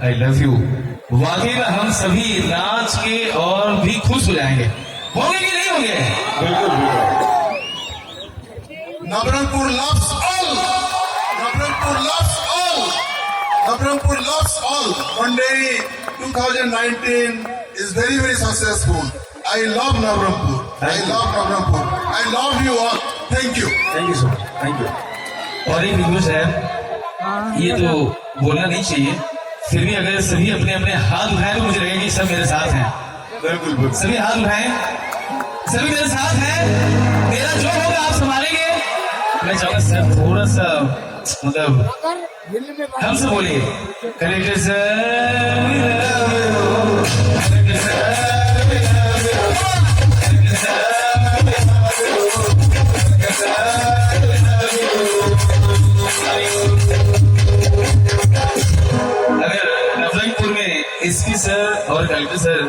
I love you. वाकई में हम सभी नाच के और भी खुश हो जाएंगे, होंगे कि नहीं होंगे? Navranpur loves all. Navranpur loves all. Navranpur loves all. Monday 2019 is very, very successful. I love Navranpur. I love Navranpur. I love you all. Thank you. Thank you so much, thank you. और एक request है, ये तो बोलना नहीं चाहिए, फिर भी अगर सभी अपने अपने हाथ उठाए तो मुझे लगेगा कि सब मेरे साथ हैं। बिल्कुल सभी हाथ उठाएं, सभी मेरे साथ हैं। मेरा जो होगा आप संभालेंगे। मैं चाहूंगा सर थोड़ा सा मतलब हम से बोलिए, कलेक्टर एसपी सर और कलेक्टर सर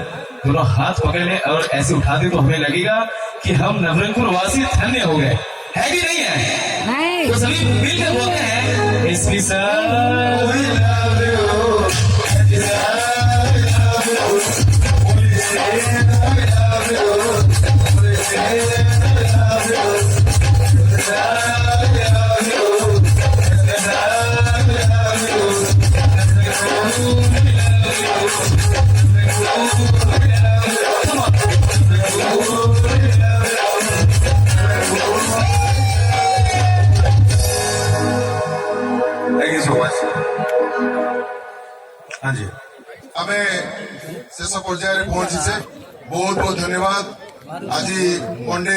दोनों हाथ पकड़ लें और ऐसे उठा दे तो हमें लगेगा कि हम नवरंगपुर वासी धन्य हो गए, है कि नहीं है? नहीं। तो सभी मिलकर बोलते हैं एसपी सर हाँ जी, आमे शेष पर्यायर पहुंची बहुत बहुत धन्यवाद। आज मंडे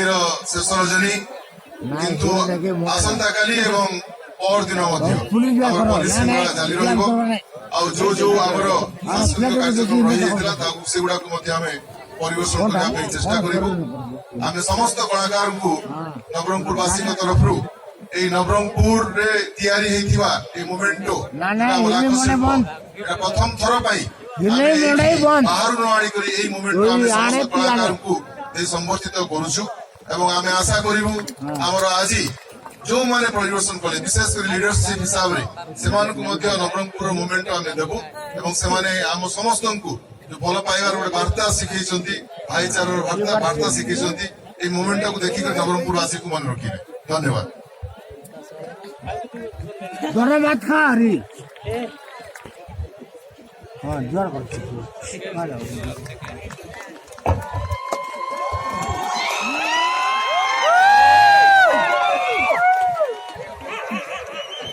शेष रजनी किंतु आसंता काली एवं पर दिन पुलिस जारी रहा जो जो आमर सांस्कृतिक कार्यक्रम रही सेगुड़ा परिवेशन करने चेष्टा करूँ। आम समस्त कलाकार को नवरंगपुरवासी तरफ नवरंगपुर मोमेंटो प्रथम थर बाहर न आनी मोमेंटो समस्त कलाकार को संबर्धित करुँ। आम आशा करूँ आमर आज जो मैंने परिवेशन कले विशेषकर लीडरशिप हिसाब से नवरंगपुर मोमेंट आम देवु और आम समस्त को जो भल पाइबार गोटे वार्ता शिखई भाईचार वार्ता शिखई मोमेंट को देखिक नवरंगपुरवासी को मन रखिए। धन्यवाद। धन्यवाद खारी हाँ